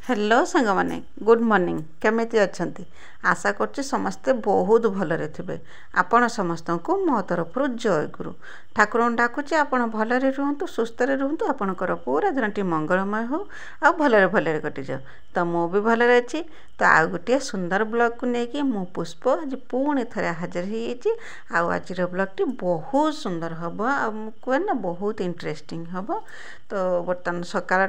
Hello सांग माने good morning केमिति अछंती आशा करछि समस्ते बहुत भलरे थिबे। आपण समस्त को मो तरफ जय गुरु ठाकुर डाकुछि आपण भलरे रुहंतु सुस्थरे रुहंतु आपणकर पूरा दिनटी मंगलमय हो आ भलरे भलरे कटि जाओ। तो मो भी भलरे अछि। तो आ गोटे सुंदर ब्लॉग को लेकिन मो पुष्प आज पुणी थे हाजिर हो आज ब्लॉग टी बहुत सुंदर हम कहे ना बहुत इंटरेस्टिंग हम। तो बर्तमान सकाळ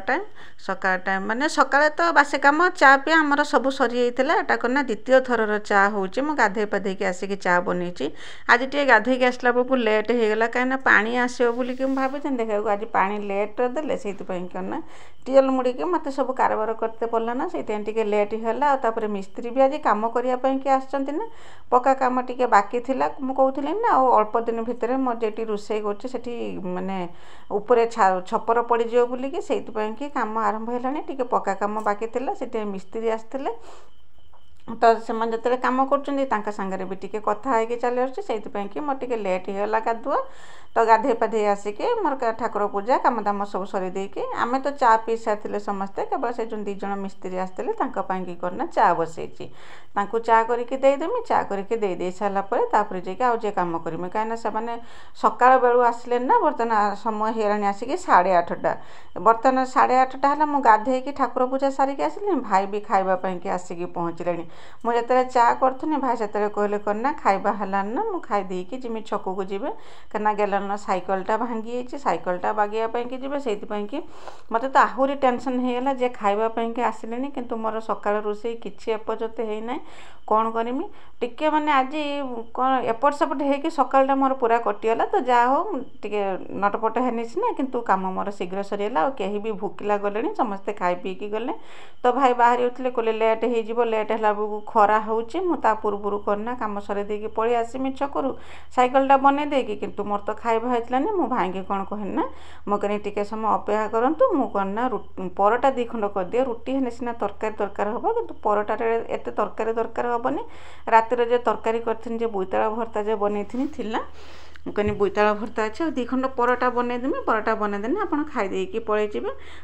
टाइम माने सकाळे तो बासे काम चा पी आमर सब सरी जाइए एटा करना द्वितीय थरर चा होची मु गाधे पाधे के आसिक चा बनई। आज टे गाधे के आसला बेलू लेट हो गला कहीं पानी आसो बोलिक भावी देखा आज पानी लेट देले से करना टीएल मुड़ी के मत सब कारबार करते पड़ला ना से लेट है। तापर मिस्त्री भी आज कम करने कि आसचंती ना पक्का काम टिके बाकी थिला मु कहूली ना अल्प दिन भितर मोर जेटी रोषे कर माने ऊपर छपर पड़ीज बोलिकी से कम आरंभ है पक्का कम बाकी थिला से मिस्त्री आसते तो से जो कम कर सागर भी टी कथा है चली आसपाई मोर टे लेट होगा गाधुआ। तो गाधे पाधे आसिक मोर ठाकुर पूजा कम दाम सब सरी देकी आम तो चा पी सारे समस्ते केवल से जो दीज मिस्त्री आसते करना चा बसई चा करके देदेमी चा करके दे सारापर जाके आउ जे कम करें कहीं से सकाल बेलू आसिले ना बर्तमान समय होगा आसिक 8:30 बर्तमान 8:30 है मुझे गाधे ठाकुर पूजा सारिक आसिली भाई भी खावाई आसिक पहुँचले मुझे चा करी भाई से कहले करना खाଇବା हेलान ना मुझे खाई जिमी छक को जी कहीं गेलन सैकलटा भांगी सैकलटा बागेवाई जी से मत तो आहरी टेंशन होगा जे खावाई आसिले कि मोर सकाल रोषे किसी एपर्यंत होना कौन करमी टिके माने आज कौन एपट सेपट हो सकालटा मोर पूरा कटिगला। तो जा हो टे नटपट है सीना किंतु काम मोर शीघ्र सरीगला कहीं भी भूकिला गले समस्ते खाई पीकी गले। तो भाई बाहर उठले कहले लेट हो लेट है खरा होची मुता पूर्व करना कम सरी देकी पलि आसमी छकरू सैकलटा बने देकी किंतु मोर तो खाଇବା होइतलानी मु भाई के कौन कहना मो कहीं टिके समय अपेक्षा करंतु मु करना परटा 2 खंड कर दिए रुटी है सीना तरकारी दरकार हम कि परटार एत तरकारी दरकार हेनी रातिर जो तरकारी कर बोईताला भर्ता जो बनई थी कहीं बोईताला भर्ता अच्छे 2 खंड परटा बनईदेमी परटा बनईदेने आप खाईदेकी पलैजे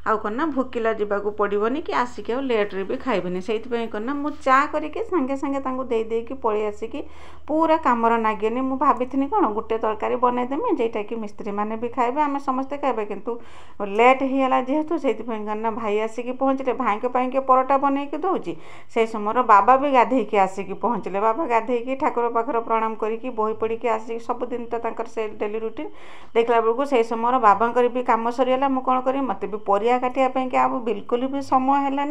आउ करना भूकिला जावाक पड़ोनी कि आसिक लेट्रे भी खाइबेनि से करना मु चा करके सांगे सांगे देकी पलि आसिक पूरा कामर नागिनी मु भाभी कौन गोटे तरकारी बनईदेमी जेटा कि मिस्त्री मैंने भी खाइबे आम समस्ते खाइबे किंतु लेट होगा जेहेतु से करना भाई आसिक पहुँचले भाई के परटा बनईकी दौची से समय बाबा भी गाधेकी आसिक पहुँचले बाबा गाधेकी ठाकुर पाखर प्रणाम करके बही पड़ी आसिक सबुदिन तो से डेली रुटीन देखला बेलू से समय बाबा भी कम सरीगला मु कौन करी मत भी परिया काटापी आ बिल्कुल भी समय है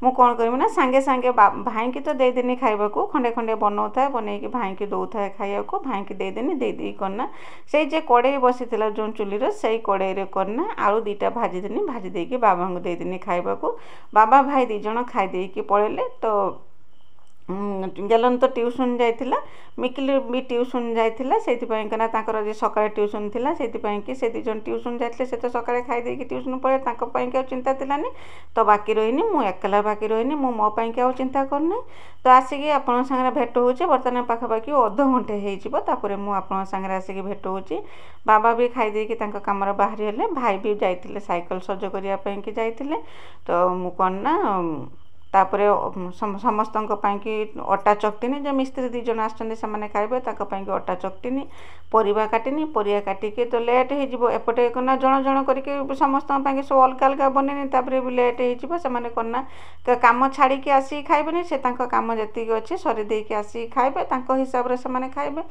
मु कौन करी ना सांगे सांगे भाई की तो देदेनी खाइबा को खंडे खंडे बनाऊे बनईकी भाई की दौए खाइबा को भाई की देदेनी दे करना से जे कड़े बसी जो चुलीर से कड़े करना आलू 2टा भाजीदेनी भाजी देकी बाबा को देदेनी खाइबा को बाबा भाई 2 जन खाईदेकी पलैले। तो गलन तो ट्यूशन जाइथिला मिकिल भी ट्यूशन जाइथिला सेथिपाइंकना ताकर जे सकाळे ट्यूशन थिला सेथिपाइंकि से 2 जन ट्यूशन जाइथिले से तो सकाळे खाई देकी ट्यूशन पळे ताको पाइंकि चिंता थिलानी तो बाकी रहिनी मु एकला बाकी रहिनी मु मो पाइंकि आ चिंता करनी। तो आसिक आपण संगे भेट होचे बर्तमान पाखापाखि अध घंटे होइजिबो तापरे मु आपण संगे आसिक भेट होची बाबा भी खाई देकी तांको कामर बाहरी हेले भाई भी जाइथिले साइकिल सज करिया पाइंकि जाइथिले। तो मु कोन ना तापर समस्त अटा चकटिनी जो मिस्त्री 2 जन आसने खाइबे अटा चकटिनी परिवा काटिनी परिया काटिके तो लेट हो एपटे करना जन जन करके समस्त सब अलग अलग बननी तापर भी लेट हो करना काम छाड़ी आसिक खाइबेनि से काम जी अच्छे सरी देकी आसिक खाइबे हिसाब से खाइबे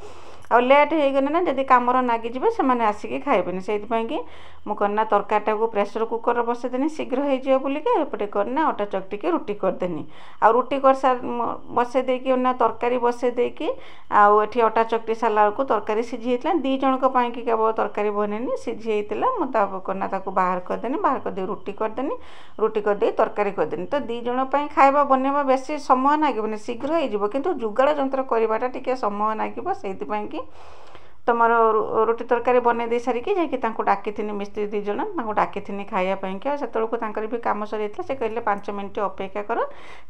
आ लेट हो गले ना जदि कमर नागिजे से आसिक खाइबेनि से मुझे तरकारीटा को प्रेसर कुकर बसईदेनी शीघ्र हो बोलिके एपटे करना अटा चकटिके रुटी करदेनी आ रुटी कर बसई देकी ना तरकारी बसई देकी आठी अटा चकटी सारा को तरकारी सीझी 2 जनक केवल तरकारी बनैनी सीझी होता मुझे बाहर करदेनी बाहर कर रुटी करदेनी रुटी करदे तरकारी करदेनी। तो 2 जन खाଇବା बनवा बेसी समय लगे शीघ्र हो किंतु जुगाड़ जंत्र करवाटा टिके समय लगे से तुमर रुटी तरकारी बन दे सारिकी जाकि डाकी मिस्त्री 2 जन डाकी खाइबापी से भी कम सर से कहले 5 मिनट अपेक्षा कर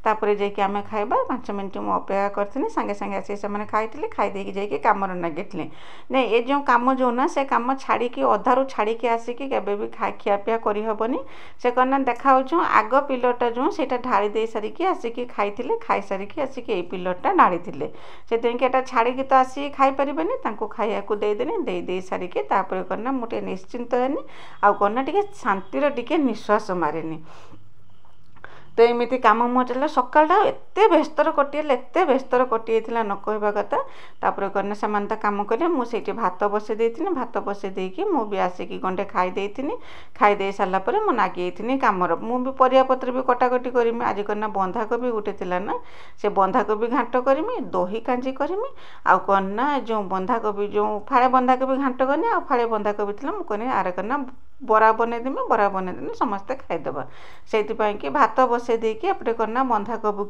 तापर जाकि आम खाइबा 5 मिनट मुझे अपेक्षा करी सागे सागे आसी से खाई खाईदे जाकि कम लगे नहीं ये जो कम जो ना से कम छाड़ी अधारू छाड़ी आसिकी केबे भी खियापिया करहबनी से कौन देखा आग पिलरटा जो से ढाली दे सारिकी आसिकी खाई खाई सारिकी आसिकी ये पिलरटा ढाली से छाड़ी तो आसिक खाई पारे खाया को देदेनी दे सारिकी तापर करना मुझे निश्चिंत हेनी आउ करना टे शांतिर टे निश्वास मारेनी तो एमती कम मो चल सकाळटा एत व्यस्तर कटिगला एत व्यस्तर कटिला न कहवा कथा तापर करना से कम कले मुझे भात बसई देती भात बसई देकी मुझे आसिकी गंडे खाईदे सारापर मु नागी कमर मुझे परियापत्र भी कटाकटी करमी आज करना बंधाकोबी गोटे थिला ना से बंधाकोबी घांट करमी दही कांजी करमी आउ करना जो बंधाकोबी जो फाड़े बंधाकोबी घांट करनी आ फाड़े बंधाकोबी थिला मु कहनी आरे करना बरा बनईदेमी बरा बनईदेनी समस्ते खाईदेबा से कि भात बसई देकी एपटे करना बंधाकोबी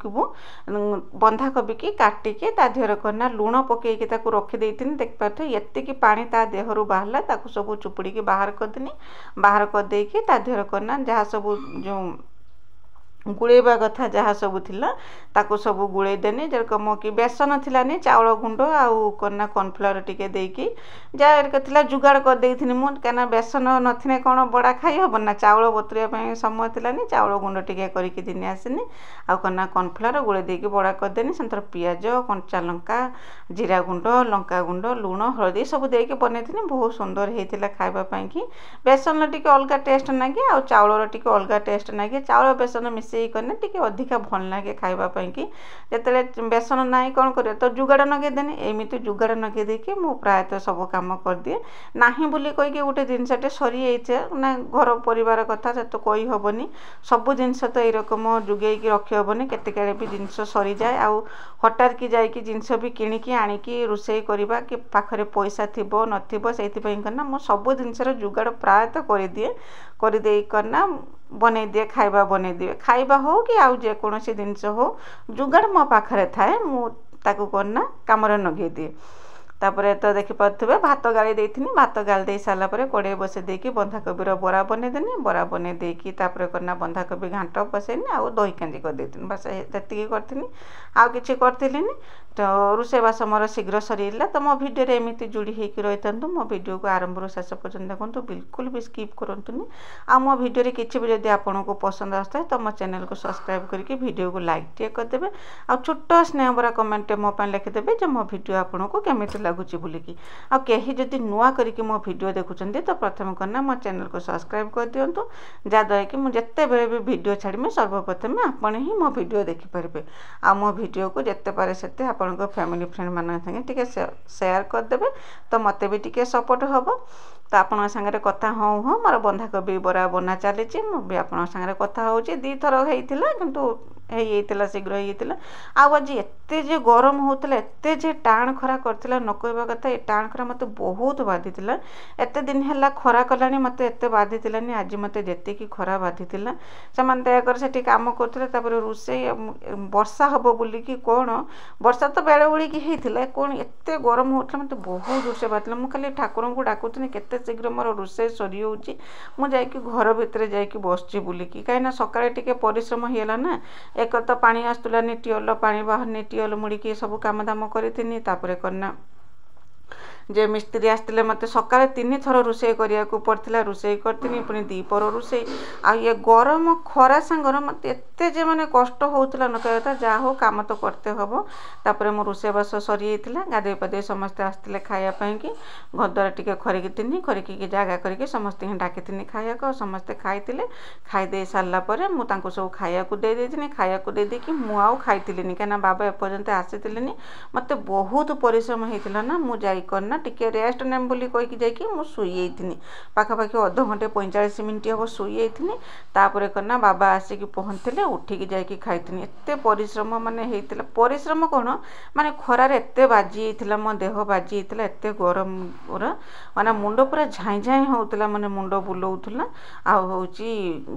की काटिकी ता देहर करना लुण पकईकी ताकू रखी देखिपारे एतिकी पानी ता देहरु बाहरला ताकू सब चुपुड़ी बाहर करदेनी बाहर करदेकी ता देहर करना जहाँ सब जो गुड़ेबा कथा जहाँ सब थिला ताकू सब गुड़े देनी जेरकम कि बेसन थिलानी चाउल गुंड आउ करना कॉर्नफ्लावर टिके देकी जहाँ थिला जुगाड़ कर देइथिनी मु कना बेसन नथिने कौन बड़ा खाई हबन ना चाउल बतुरिया समय थिलानी चाउल गुंड टिके करके दिने आसिनी आउ करना कॉर्नफ्लावर गुड़े देकी बड़ा कर देनी संतर पियाज कंचा लंका जीरा गुंड लंका गुंड लुण हलदी सब देकी बनईथिनी बहुत सुंदर होइतिला खाइबा पई कि बेसन टिके अलगा टेस्ट नागे आउ चाउल टिके अलगा टेस्ट नागे चाउल बेसन मिसे करने टी अधिका भल लगे खाइबापी कि जिते बेसन ना कौन कर तो जुगाड़ नगेदेनी एमती जुगाड़ नगेदेकी मु प्रायतः सब कम करदिए ना बोली कहीकि गोटे जिनसटे सरी ना घर परिवार कथा से तो कही हेनी सब जिनस तो यकम जुगेकी रखी हेनी केते भी जिनस सरी जाए आउ हठात कि जाकि जिनस भी किणिकी आणिकी रोषे करवा कि पाखरे पैसा थिबो नथिबो सेइथिपई करना मु सब जिनसर जुगाड़ प्रायतः करदिए करदे करना बनै दिए खाइबा बनै दिए खाइबा हो कि आउ जेकोसी जिनस हो जुगाड़ मो पाखरे थाए मु ताकू करना कामरे नगे दिए तापर तो देखिपे भात गाड़ी देती भात गाड़ी दे सारापर कड़े बसई देकी बंधाकोबीर बरा बनईदेनी बरा बनई देकी तापर करना बंधाकोबी घांट बसैनी आउ दही कांजी कर देती बस ये करती आउ कि करी तो रोषेबास मोर शीघ्र सरीला तो मो भिडियो एमती जोड़ी होकर रही था मो भिडियो को आरंभ शेष पर्यटन देखो बिल्कुल भी स्किप करतुनि आ मो भिडियो किसी भी जब आपको पसंद आसता है तो मो चैनल को सब्सक्राइब करके भिडियो को लाइक टे करदे आ छोट स्नेह भरा कमेंट मोप लिखिदेवे जो मो भिडियो आपको केमी लगुच बोलिकी आ कहीं जदि नुआ करके मो भिडियो देखुं तो प्रथम करना मो चैनल को सब्सक्राइब कर दिंतु जहाँद्वारा कि मुझे बेले भी भिडियो छाड़मी सर्वप्रथम आपण ही मो भिडियो देखिपारे आ मो भिडियो को जिते पारे से आपण फैमिली फ्रेंड मान संगे शेयर करदे तो मत भी टी सपोर्ट हम तो आपण सागर कथा हूँ हाँ मोर बंधाकोबी बरा बना चली मुझे आपण सागर कथा हो 2 थर होता कि शीघ्र होता आज एत गरम होता एत टाण खरा करथिला न कहवा कथा ये टाण खरा मत बहुत बाधी एत दिन है खरा कलानी मत एत बाधी आज मत जी खरा बाधी से दयाकर से कम करते रोषे वर्षा हम बोलिकी कौन वर्षा तो बेले उड़ीकी होता कौन एत गरम होता मत बहुत रोषे बाधिला मुझे खाली ठाकुर को डाकुनी केते शीघ्र मोर रोषे सरी होची मुझे घर भितर जाकि बसची बोलिकी कहीं सकाळे टिके परिश्रम होगा ना एक तो पानी आसुलानी टिओल पानी बाहरनी टिओल मुड़िकी सब काम दाम करी तापर करना जे मिस्त्री आसते मत सकाଳେ 3 थर रोषे करिया को पड़ता रोषे करती पुणी 2 पर रोषे आ ये गरम खरा सांगर मत एत जे माने कष्ट होता न कहता जा हो काम तो करते हम तापर मो रोषेबास सरी जाता गाधे पाधे समस्ते आसते खायापी कि घर द्वारा टी खरिकी खरिकी जगह करके समस्त डाकी खाया समस्ते खाई खाईदे सारापर मुझे सब खाया देती खाया देदेकी मुझे खाई कहीं बाबा एपर्यंत आसी मत बहुत परिश्रम होता ना मुझे करना टिके रेस्ट नेम बोली कहीकि जाकि मु शुई जाइथिनी पाखापाखि अध घंटे 45 मिनिट हम शुई जाइथिनी तापर करना बाबा आसिक पहुँचले उठिकी जाकि खाइथिनी एत परिश्रम माने हेइतिला परिश्रम कौन माने खरार एत बाजी जाइथिला मो देह बाजी जाइथिला एत गरम माने मुंड पूरा झाई झाई होउतिला माने मुंड बुलाउथिला आ होउची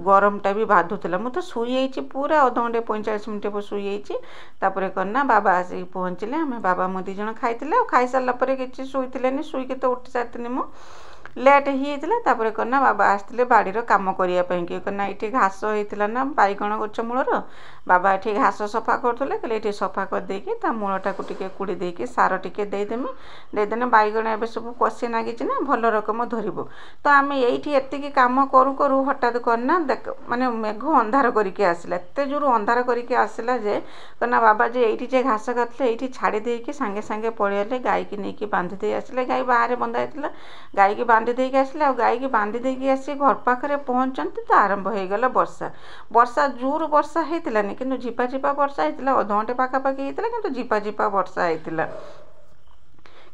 गरमटा भी बाधुथिला मु तो शुई जाइछि पूरा अध घंटे 45 मिनिट हम शुई जाइछि तापर करना बाबा आसिक पहुँचले आमे बाबा मो 2 जण खाइथिले खाई सारला परे किछि शुई ଶୋଇଥିଲେନି ଶୋଇକି ତ ଉଠି ସାରିଥିନି ମୁଁ ଲେଟ୍ ହେଇଯାଇଥିଲା ତାପରେ କନା ବାବା ଆସିଥିଲେ ବାଡ଼ିର କାମ କରିବା ପାଇଁ କି କନା ଏଠି ଘାସ ହେଇଥିଲା ନା ବାଇଗଣ ଗଛ ମୂଳର ବାବା ଏଠି ଘାସ ସଫା କରୁଥିଲେ କହିଲେ ଏଠି ସଫା କରିଦେଇକି ତା ମୂଳଟାକୁ ଟିକେ କୁଡ଼ି ଦେଇକି ସାର ଟିକେ ଦେଇଦେନେ ବାଇଗଣ ଏବେ ସବୁ କଷି ନାଗିଛି ନା ଭଲ ରକମ ଧରିବ ତ ଆମେ ଏଇଠି ଏତିକି କାମ କରୁ କରୁ ହଠାତ୍ କନା ମାନେ ମେଘ ଅନ୍ଧାର କରିକି ଆସିଲା ଏତେ ଜୋର ଅନ୍ଧାର କରିକି ଆସିଲା ଯେ କନା ବାବା ଯେ ଏଇଠି ଯେ ଘାସ କାଟୁଥିଲେ ଏଇଠି ଛାଡ଼ି ଦେଇକି ସାଙ୍ଗେ ସାଙ୍ଗେ ପଳେଇଲେ ଗାଈକି ନେଇକି ବାନ୍ଧି ଦେଇ ଆସିଲେ ଗାଈ ବାହାରେ ବନ୍ଧା ହେଇଥିଲା ଗାଈକି ବାନ୍ଧି ଦେଇକି ଆସିଲେ ଆଉ ଗାଈକି ବାନ୍ଧି ଦେଇକି ଆସି ଘର ପାଖରେ ପହଞ୍ଚନ୍ତି ତ ଆରମ୍ଭ ହେଇଗଲା ବର୍ଷା ଜୋର ବର୍ଷା ହେଇଥିଲାନି କିନ୍ତୁ ଝିପା ଝିପା ବର୍ଷା ହେଇଥିଲା ଅଧଘଣ୍ଟେ ପାଖାପାଖି ହେଇଥିଲା କିନ୍ତୁ ଝିପା ଝିପା ବର୍ଷା ହେଇଥିଲା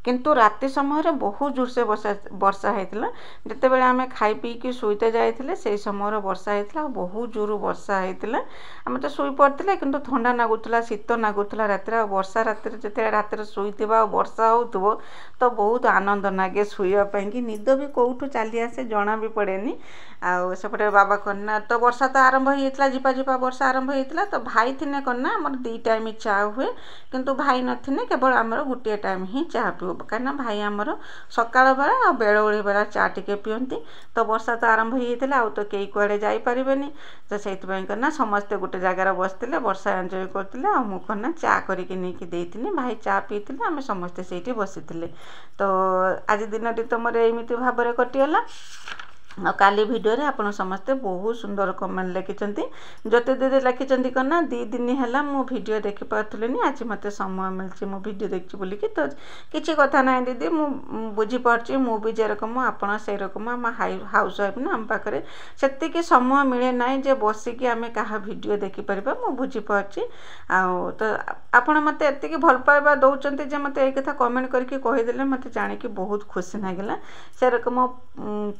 କିନ୍ତୁ ରାତି ସମୟରେ ବହୁତ ଜୋରସେ ବର୍ଷା ହେଇଥିଲା ଯେତେବେଳେ ଆମେ ଖାଇ ପିଇକି ଶୋଇତେ ଯାଇଥିଲେ ସେଇ ସମୟର ବର୍ଷା ହେଇଥିଲା ଆଉ ବହୁତ ଜୋର ବର୍ଷା ହେଇଥିଲା ଆମେ ତ ଶୋଇ ପଡ଼ିଥିଲେ କିନ୍ତୁ ଥଣ୍ଡା ଲାଗୁଥିଲା ଶୀତ ଲାଗୁଥିଲା ରାତିରେ ଆଉ ବର୍ଷା ରାତିରେ ଯେତେବେଳେ ରାତିରେ ଶୋଇଥିବା ଆଉ ବର୍ଷା ହେଉଥିବ ତ ବହୁତ ଆନନ୍ଦ ଲାଗେ ଶୋଇବା ପାଇଁକି ନିଦ ବି କେଉଁଠୁ ଚାଲି ଆସେ ଜଣା ବି ପଡ଼େନି ଆଉ ସେପଟେ ବାବା କନା ତ ବର୍ଷା ତ ଆରମ୍ଭ ହେଇଯାଇଥିଲା ଝିପା ଝିପା ବର୍ଷା ଆରମ୍ଭ ହେଇଥିଲା ତ ଭାଇ ଥିନେ କନା ଆମର 2 ଟାଇମ୍ ଚା ହୁଏ କିନ୍ତୁ ଭାଇ ନଥିନେ କେବଳ ଆମର ଗୋଟିଏ ଟାଇମ୍ ହିଁ ଚା ପିଉ କାହିଁକିନା ଭାଇ ଆମର ସକାଳ ବେଳା ଆଉ ବେଳଓଳି ବେଳା ଚା ଟିକେ ପିଅନ୍ତି ତ ବର୍ଷା ତ ଆରମ୍ଭ ହେଇଯାଇଥିଲା ଆଉ ତ କେହି କୁଆଡ଼େ ଯାଇପାରିବେନି ତ ସେଇଥିପାଇଁ କନା ସମସ୍ତେ ଗୋଟେ ଜାଗାରେ ବସିଥିଲେ ବର୍ଷା ଏନ୍ଜୟ କରୁଥିଲେ ଆଉ ମୁଁ କନା ଚା କରିକି ନେଇକି ଦେଇଥିଲି ଭାଇ ଚା ପିଇଥିଲେ ଆମେ ସମସ୍ତେ ସେଇଠି ବସିଥିଲେ ତ ଆଜି ଦିନଟି ତ ମୋର ଏମିତି ଭାବରେ କଟିଗଲା ଆଉ କାଲି ଭିଡ଼ିଓରେ ଆପଣ ସମସ୍ତେ ବହୁତ ସୁନ୍ଦର କମେଣ୍ଟ ଲେଖିଛନ୍ତି ଜ୍ୟୋତି ଦିଦି ଲେଖିଛନ୍ତି କନା 2 ଦିନ ହେଲା ମୁଁ ଭିଡ଼ିଓ ଦେଖିପାରୁଥିଲିନି ଆଜି ମୋତେ ସମୟ ମିଳିଛି ମୁଁ ଭିଡ଼ିଓ ଦେଖିଛି ବୋଲିକି ତ କିଛି କଥା ନାହିଁ ଦିଦି ମୁଁ ବୁଝିପାରୁଛି ମୁଁ ବି ଯେରକମ ଆପଣ ସେଇରକମ ଆମ ହାଉସ୍ ୱାଇଫ୍ ନା ଆମ ପାଖରେ ସେତିକି ସମୟ ମିଳେ ନାହିଁ ଯେ ବସିକି ଆମେ କାହା ଭିଡ଼ିଓ ଦେଖିପାରିବା ମୁଁ ବୁଝିପାରୁଛି ଆଉ ତ ଆପଣ ମୋତେ ଏତିକି ଭଲ ପାଇବା ଦେଉଛନ୍ତି ଯେ ମୋତେ ଏଇ କଥା କମେଣ୍ଟ କରିକି କହିଦେଲେ ମୋତେ ଜାଣିକି ବହୁତ ଖୁସି ଲାଗିଲା ସେରକମ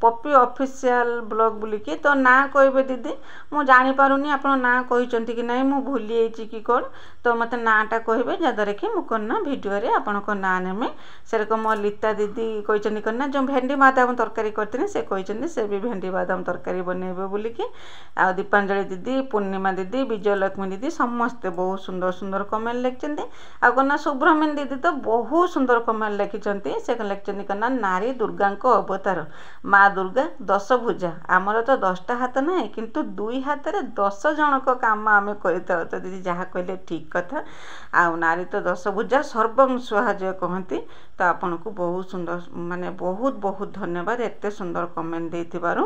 ପପି ଅଫିସିଆଲ ବ୍ଲଗ ବୋଲିକି ତ ନାଁ କହିବେ ଦିଦି ମୁଁ ଜାଣିପାରୁନି ଆପଣ ନାଁ କହିଛନ୍ତି କି ନାହିଁ ମୁଁ ଭୁଲି ଯାଇଛି କି କ'ଣ ତ ମୋତେ ନାଁଟା କହିବେ ଯାହାଦ୍ୱାରା କି ମୁଁ କ'ଣ ନା ଭିଡ଼ିଓରେ ଆପଣଙ୍କ ନାଁ ନେମେ ସେରକମ ଲିତା ଦିଦି କହିଛନ୍ତି କ'ଣ ନା ଯେଉଁ ଭେଣ୍ଡି ବାଦାମ ତରକାରୀ କରିଥିଲେ ସେ କହିଛନ୍ତି ସେ ବି ଭେଣ୍ଡି ବାଦାମ ତରକାରୀ ବନେଇବେ ବୋଲିକି ଆଉ ଦୀପାଞ୍ଜଳି ଦିଦି ପୂର୍ଣ୍ଣିମା ଦିଦି ବିଜୟଲକ୍ଷ୍ମୀ ଦିଦି ସମସ୍ତେ ବହୁତ ସୁନ୍ଦର ସୁନ୍ଦର କମେଣ୍ଟ ଲେଖିଛନ୍ତି ଆଉ କ'ଣ ନା ସୁବ୍ରମଣ୍ୟ ଦିଦି ତ ବହୁତ ସୁନ୍ଦର କମେଣ୍ଟ ଲେଖିଛନ୍ତି ସେ ଲେଖିଛନ୍ତି କ'ଣ ନା ନାରୀ ଦୁର୍ଗାଙ୍କ ଅବତାର ମା ଦୁର୍ଗା 10 ଭୁଜା ଆମର ତ 10ଟା ହାତ ନାହିଁ କିନ୍ତୁ 2 ହାତରେ 10 ଜଣଙ୍କ କାମ ଆମେ କରିଥାଉ ତ ଦିଦି ଯାହା କହିଲେ ଠିକ୍ କଥା ଆଉ ନାରୀ ତ 10 ଭୁଜା ସର୍ବଂ ସ୍ୱାହା କହନ୍ତି ତ ଆପଣଙ୍କୁ ବହୁତ ସୁନ୍ଦର ମାନେ ବହୁତ ବହୁତ ଧନ୍ୟବାଦ ଏତେ ସୁନ୍ଦର କମେଣ୍ଟ ଦେଇଥିବାରୁ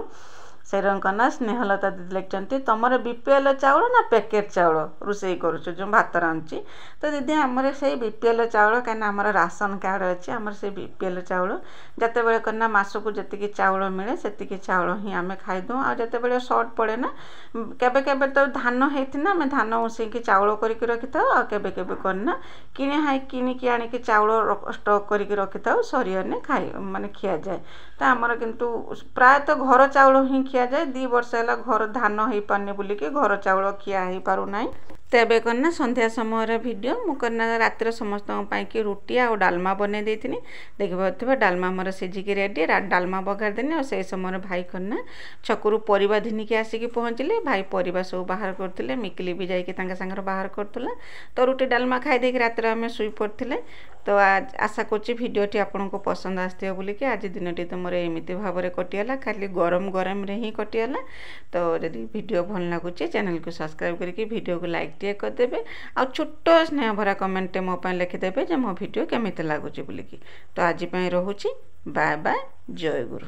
ସେଇରକନା ସ୍ନେହଲତା ଦିଦି ଲେଖିଛନ୍ତି ତମର BPL ଚାଉଳ ନା ପ୍ୟାକେଟ୍ ଚାଉଳ ରୋଷେଇ କରୁଛୁ ଯେଉଁ ଭାତ ରାନ୍ଧୁଛି ତ ଦିଦି ଆମର ସେଇ BPL ଚାଉଳ କାହିଁକିନା ଆମର ରାସନ କାର୍ଡ଼ ଅଛି ଆମର ସେଇ BPL ଚାଉଳ ଯେତେବେଳେ କନା ମାସକୁ ଯେତିକି ଚାଉଳ ମିଳେ ସେତିକି ଚାଉଳ ହିଁ ଆମେ ଖାଇଦେଉ ଆଉ ଯେତେବେଳେ ସର୍ଟ ପଡ଼େ ନା କେବେ କେବେ ତ ଧାନ ହେଇଥିନା ଆମେ ଧାନ ଉଷେଇକି ଚାଉଳ କରିକି ରଖିଥାଉ ଆଉ କେବେ କେବେ କନା କିଣିକି ଆଣିକି ଚାଉଳ ଷ୍ଟକ୍ କରିକି ରଖିଥାଉ ସରିଗଲେ ମାନେ ଖିଆଯାଏ ତ ଆମର କିନ୍ତୁ ପ୍ରାୟତଃ ଘର ଚାଉଳ ହିଁ ଖିଆଯାଏ 2 ବର୍ଷ ହେଲା ଘର ଧାନ ହେଇପାରୁନି ବୋଲିକି ଘର ଚାଉଳ ଖିଆ ହେଇପାରୁନାହିଁ ତ ଏବେ କନା ସନ୍ଧ୍ୟା ସମୟର ଭିଡ଼ିଓ ମୁଁ କନା ରାତିରେ ସମସ୍ତଙ୍କ ପାଇଁକି ରୁଟି ଆଉ ଡାଲମା ବନେଇ ଦେଇଥିଲି ଦେଖିପାରୁଥିବେ ଡାଲମା ଆମର ସିଝିକି ରେଡ଼ି ଡାଲମା ବଘାରିଦେନି ଆଉ ସେଇ ସମୟରେ ଭାଇ କନା ଛକରୁ ପରିବା ଘିନିକି ଆସିକି ପହଞ୍ଚିଲେ ଭାଇ ପରିବା ସବୁ ବାହାର କରୁଥିଲେ ମିକିଲି ବି ଯାଇକି ତାଙ୍କ ସାଙ୍ଗରେ ବାହାର କରୁଥିଲା ତ ରୁଟି ଡାଲମା ଖାଇ ଦେଇକି ରାତିରେ ଆମେ ଶୋଇ ପଡ଼ିଥିଲେ ତ ଆଶା କରୁଛି ଭିଡ଼ିଓଟି ଆପଣଙ୍କୁ ପସନ୍ଦ ଆସିଥିବ ବୋଲିକି ଆଜି ଦିନଟି ତ ମୋର ଏମିତି ଭାବରେ କଟିଗଲା ଖାଲି ଗରମରେ ହିଁ କଟିଗଲା ତ ଯଦି ଭିଡ଼ିଓ ଭଲ ଲାଗୁଛି ଚ୍ୟାନେଲକୁ ସବସ୍କ୍ରାଇବ୍ କରିକି ଭିଡ଼ିଓକୁ ଲାଇକ୍ ଟିକେ କରିଦେବେ ଆଉ ଛୋଟ ସ୍ନେହ ଭରା କମେଣ୍ଟଟେ ମୋ ପାଇଁ ଲେଖିଦେବେ ଯେ ମୋ ଭିଡ଼ିଓ କେମିତି ଲାଗୁଛି ବୋଲିକି ତ ଆଜି ପାଇଁ ରହୁଛି ବାଏ ବାଏ ଜୟ ଗୁରୁ।